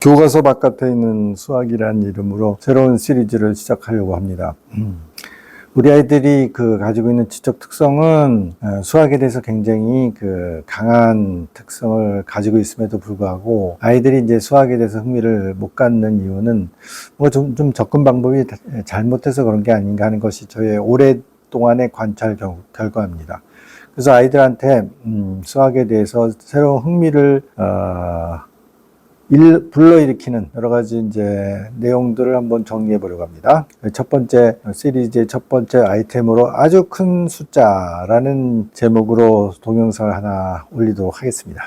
교과서 바깥에 있는 수학이라는 이름으로 새로운 시리즈를 시작하려고 합니다. 우리 아이들이 가지고 있는 지적 특성은 수학에 대해서 굉장히 강한 특성을 가지고 있음에도 불구하고 아이들이 이제 수학에 대해서 흥미를 못 갖는 이유는 뭔가 좀 접근 방법이 잘못해서 그런 게 아닌가 하는 것이 저의 오랫동안의 관찰 결과입니다. 그래서 아이들한테 수학에 대해서 새로운 흥미를 불러일으키는 여러 가지 이제 내용들을 한번 정리해 보려고 합니다. 첫 번째 시리즈의 첫 번째 아이템으로 아주 큰 숫자라는 제목으로 동영상을 하나 올리도록 하겠습니다.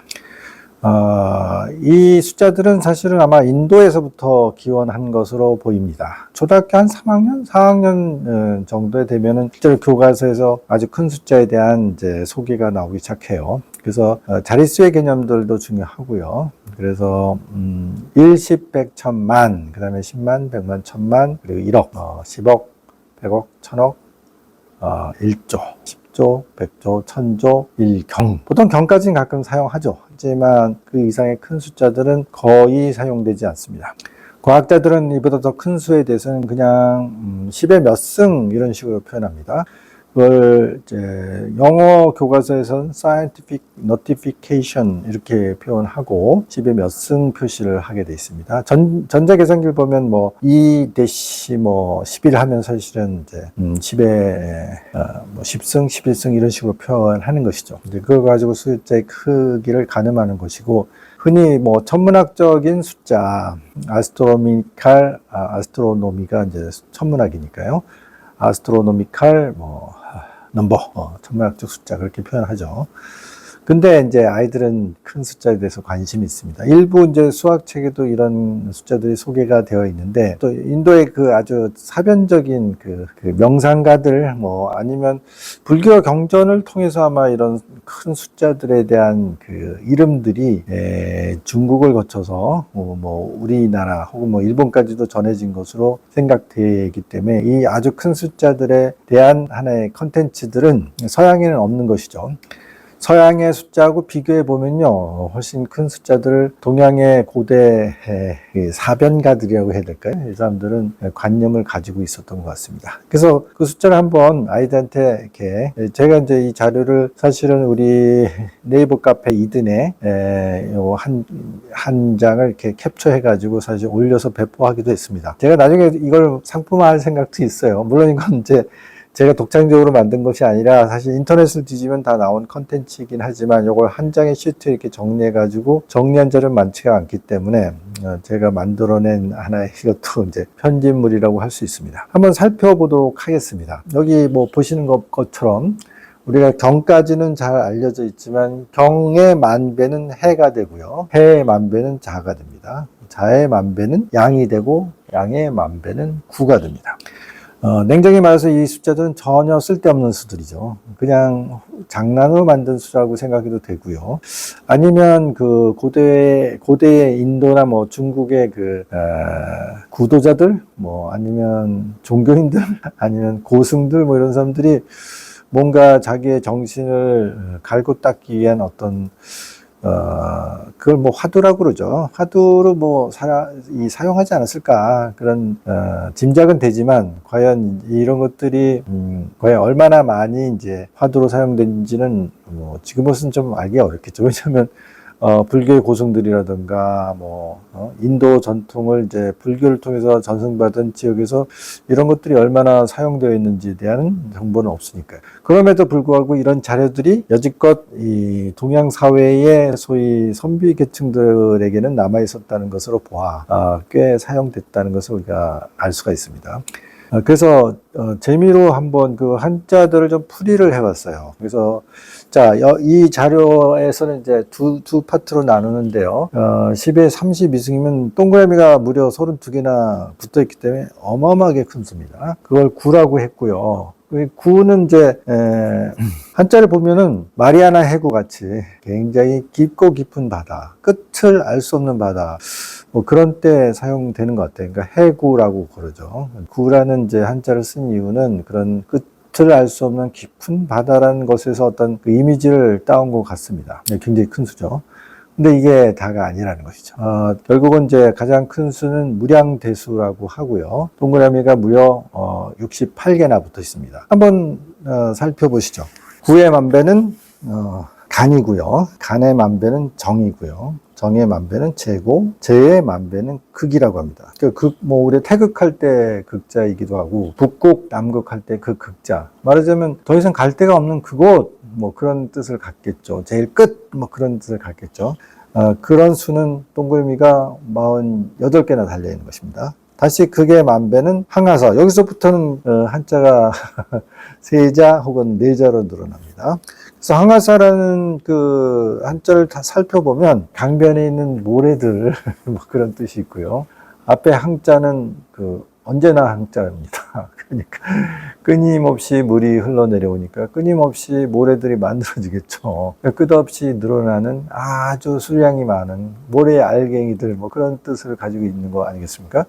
이 숫자들은 사실은 아마 인도에서부터 기원한 것으로 보입니다. 초등학교 한 3학년, 4학년 정도에 되면은 실제로 교과서에서 아주 큰 숫자에 대한 이제 소개가 나오기 시작해요. 그래서 자릿수의 개념들도 중요하고요. 그래서 1, 10, 100, 1000만, 그 다음에 10만, 100만, 1000만, 그리고 1억, 10억, 100억, 1000억, 1조, 10조, 100조, 1000조, 1경. 보통 경까지는 가끔 사용하죠. 하지만 그 이상의 큰 숫자들은 거의 사용되지 않습니다. 과학자들은 이보다 더 큰 수에 대해서는 그냥 10의 몇 승 이런 식으로 표현합니다. 그걸 이제 영어 교과서에서는 scientific notification 이렇게 표현하고 10의 몇 승 표시를 하게 되어 있습니다. 전자계산기를 보면 2-11 하면 사실은 이제 10의 10승, 11승 이런 식으로 표현하는 것이죠. 이제 그걸 가지고 숫자의 크기를 가늠하는 것이고, 흔히 천문학적인 숫자, 아스트로노미가 이제 천문학이니까요. 아스트로노미칼 넘버, 천문학적 숫자 그렇게 표현하죠. 근데 이제 아이들은 큰 숫자에 대해서 관심이 있습니다. 일부 이제 수학책에도 이런 숫자들이 소개가 되어 있는데, 또 인도의 아주 사변적인 명상가들, 아니면 불교 경전을 통해서 아마 이런 큰 숫자들에 대한 이름들이 중국을 거쳐서 우리나라 혹은 일본까지도 전해진 것으로 생각되기 때문에 이 아주 큰 숫자들에 대한 하나의 컨텐츠들은 서양에는 없는 것이죠. 서양의 숫자하고 비교해 보면요, 훨씬 큰 숫자들을 동양의 고대 사변가들이라고 해야 될까요? 이 사람들은 관념을 가지고 있었던 것 같습니다. 그래서 그 숫자를 한번 아이들한테 이렇게, 제가 이제 이 자료를 사실은 우리 네이버 카페 이든에 한 장을 이렇게 캡처해 가지고 사실 올려서 배포하기도 했습니다. 제가 나중에 이걸 상품화할 생각도 있어요. 물론 이건 이제 제가 독창적으로 만든 것이 아니라 사실 인터넷을 뒤지면 다 나온 컨텐츠이긴 하지만 이걸 한 장의 시트에 이렇게 정리해가지고 정리한 자료는 많지가 않기 때문에 제가 만들어낸 하나의 이것도 이제 편집물이라고 할 수 있습니다. 한번 살펴보도록 하겠습니다. 여기 보시는 것처럼 우리가 경까지는 잘 알려져 있지만 경의 만배는 해가 되고요. 해의 만배는 자가 됩니다. 자의 만배는 양이 되고 양의 만배는 구가 됩니다. 냉정히 말해서 이 숫자들은 전혀 쓸데없는 수들이죠. 그냥 장난으로 만든 수라고 생각해도 되고요. 아니면 고대의 인도나 중국의 구도자들, 아니면 종교인들, 아니면 고승들, 이런 사람들이 뭔가 자기의 정신을 갈고 닦기 위한 어떤 그걸 화두라고 그러죠. 화두로 사용하지 않았을까. 그런, 짐작은 되지만, 과연 이런 것들이, 과연 얼마나 많이 이제 화두로 사용된지는, 지금으로서는 좀 알기 어렵겠죠. 왜냐면, 불교의 고승들이라든가, 인도 전통을 이제 불교를 통해서 전승받은 지역에서 이런 것들이 얼마나 사용되어 있는지에 대한 정보는 없으니까요. 그럼에도 불구하고 이런 자료들이 여지껏 이 동양 사회의 소위 선비 계층들에게는 남아 있었다는 것으로 꽤 사용됐다는 것을 우리가 알 수가 있습니다. 그래서 재미로 한번 한자들을 좀 풀이를 해봤어요. 그래서 이 자료에서는 이제 두 파트로 나누는데요. 10에 32승이면 동그라미가 무려 32개나 붙어 있기 때문에 어마어마하게 큰 수입니다. 그걸 9라고 했고요. 9는 이제 한자를 보면은 마리아나 해구 같이 굉장히 깊고 깊은 바다, 끝을 알 수 없는 바다, 그런 때 사용되는 것 같아요. 그러니까 해구라고 그러죠. 구라는 이제 한자를 쓴 이유는 그런 끝을 알 수 없는 깊은 바다라는 것에서 어떤 이미지를 따온 것 같습니다. 굉장히 큰 수죠. 근데 이게 다가 아니라는 것이죠. 결국은 이제 가장 큰 수는 무량대수라고 하고요. 동그라미가 무려 68개나 붙어 있습니다. 한번 살펴보시죠. 구의 만배는 간이고요. 간의 만배는 정이고요. 정의 만배는 재고, 재의 만배는 극이라고 합니다. 우리 태극할 때 극자이기도 하고, 북극, 남극할 때 그 극자. 말하자면 더 이상 갈 데가 없는 그곳, 그런 뜻을 갖겠죠. 제일 끝, 그런 뜻을 갖겠죠. 그런 수는 동그라미가 48개나 달려있는 것입니다. 다시 극의 만배는 항하서. 여기서부터는 한자가 세자 혹은 네자로 늘어납니다. 그래서 항하사라는 그 한자를 다 살펴보면 강변에 있는 모래들 그런 뜻이 있고요. 앞에 항자는 언제나 항자입니다. 그러니까 끊임없이 물이 흘러내려오니까 끊임없이 모래들이 만들어지겠죠. 끝없이 늘어나는 아주 수량이 많은 모래 알갱이들 그런 뜻을 가지고 있는 거 아니겠습니까?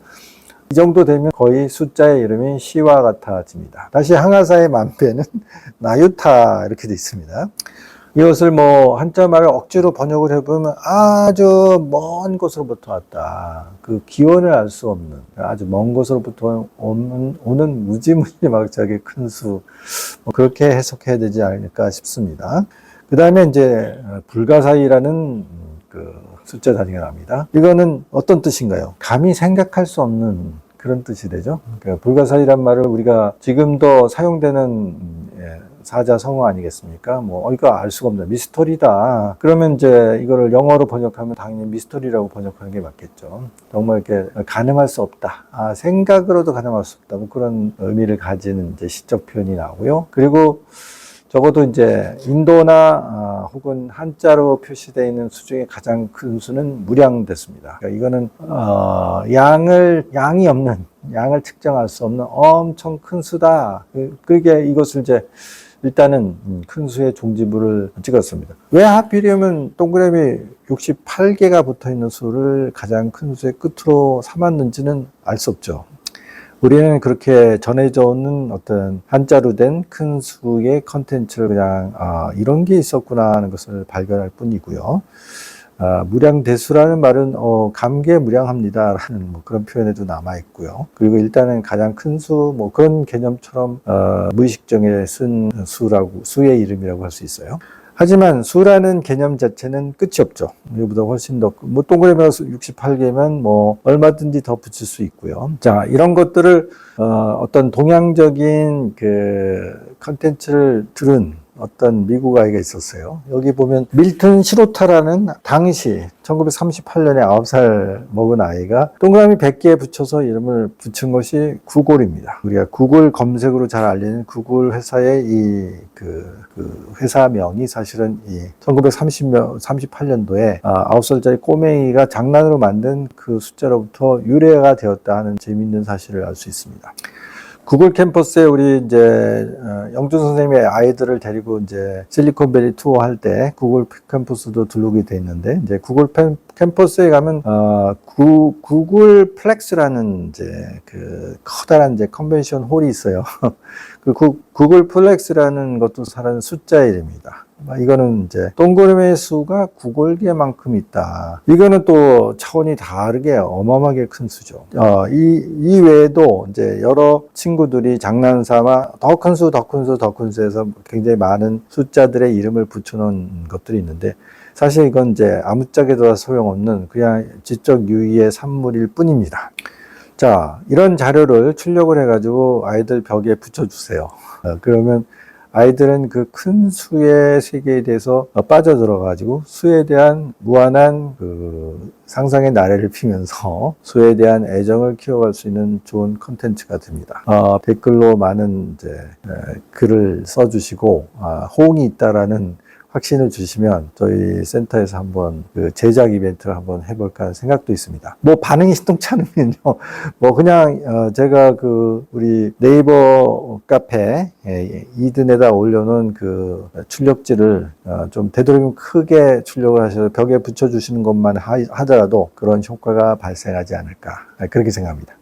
이 정도 되면 거의 숫자의 이름이 시와 같아집니다. 다시 항하사의 만배는 나유타 이렇게 되어 있습니다. 이것을 한자말을 억지로 번역을 해보면 아주 먼 곳으로부터 왔다. 그 기원을 알 수 없는 아주 먼 곳으로부터 오는 무지무지막지하게 큰 수. 그렇게 해석해야 되지 않을까 싶습니다. 그 다음에 이제 불가사의라는 숫자 단위가 나옵니다. 이거는 어떤 뜻인가요? 감히 생각할 수 없는 그런 뜻이 되죠. 그러니까 불가사의란 말을 우리가 지금도 사용되는 사자성어 아니겠습니까? 이거 알 수가 없다. 미스터리다. 그러면 이제 이거를 영어로 번역하면 당연히 미스터리라고 번역하는 게 맞겠죠. 정말 이렇게 가늠할 수 없다. 생각으로도 가늠할 수 없다. 그런 의미를 가지는 이제 시적 표현이 나오고요. 그리고 적어도 이제 인도나 혹은 한자로 표시되어 있는 수 중에 가장 큰 수는 무량대수입니다. 그러니까 이거는 양이 없는, 양을 측정할 수 없는 엄청 큰 수다. 그게 이것을 이제 일단은 큰 수의 종지부를 찍었습니다. 왜 하필이면 동그라미 68개가 붙어 있는 수를 가장 큰 수의 끝으로 삼았는지는 알 수 없죠. 우리는 그렇게 전해져 오는 어떤 한자로 된 큰 수의 컨텐츠를 그냥 이런 게 있었구나 하는 것을 발견할 뿐이고요. 무량대수라는 말은 감개무량합니다 라는 그런 표현에도 남아있고요. 그리고 일단은 가장 큰 수 그런 개념처럼 무의식정에 쓴 수의 이름이라고 할 수 있어요. 하지만 수라는 개념 자체는 끝이 없죠. 이거보다 훨씬 더, 동그라미가 68개면 얼마든지 더 붙일 수 있고요. 자, 이런 것들을, 어떤 동양적인 컨텐츠를 들은 어떤 미국 아이가 있었어요. 여기 보면 밀턴 시로타라는 당시 1938년에 9살 먹은 아이가 동그라미 100개에 붙여서 이름을 붙인 것이 구글입니다. 우리가 구글 검색으로 잘 알리는 구글 회사의 그 회사명이 사실은 1938년도에 9살짜리 꼬맹이가 장난으로 만든 그 숫자로부터 유래가 되었다 하는 재미있는 사실을 알 수 있습니다. 구글 캠퍼스에 우리 이제 영준 선생님의 아이들을 데리고 이제 실리콘밸리 투어 할 때 구글 캠퍼스도 들르게 돼 있는데 이제 구글 캠퍼스에 가면 구글 플렉스라는 이제 커다란 이제 컨벤션 홀이 있어요. 구글 플렉스라는 것도 사람 숫자 이름입니다. 이거는 이제 동그라미의 수가 9골개만큼 있다. 이거는 또 차원이 다르게 어마어마하게 큰 수죠. 이 외에도 이제 여러 친구들이 장난삼아 더 큰 수, 더 큰 수, 더 큰 수에서 굉장히 많은 숫자들의 이름을 붙여놓은 것들이 있는데 사실 이건 이제 아무짝에도 소용없는 그냥 지적 유의의 산물일 뿐입니다. 자, 이런 자료를 출력을 해가지고 아이들 벽에 붙여주세요. 그러면 아이들은 그 큰 수의 세계에 대해서 빠져들어가지고 수에 대한 무한한 상상의 나래를 피면서 수에 대한 애정을 키워갈 수 있는 좋은 컨텐츠가 됩니다. 댓글로 많은 이제 글을 써주시고 호응이 있다라는 확신을 주시면 저희 센터에서 한번 제작 이벤트를 한번 해볼까 하는 생각도 있습니다. 반응이 신통치 않으면요. 그냥 제가 우리 네이버 카페 이든에다 올려놓은 출력지를 좀 되도록이면 크게 출력을 하셔서 벽에 붙여주시는 것만 하더라도 그런 효과가 발생하지 않을까 그렇게 생각합니다.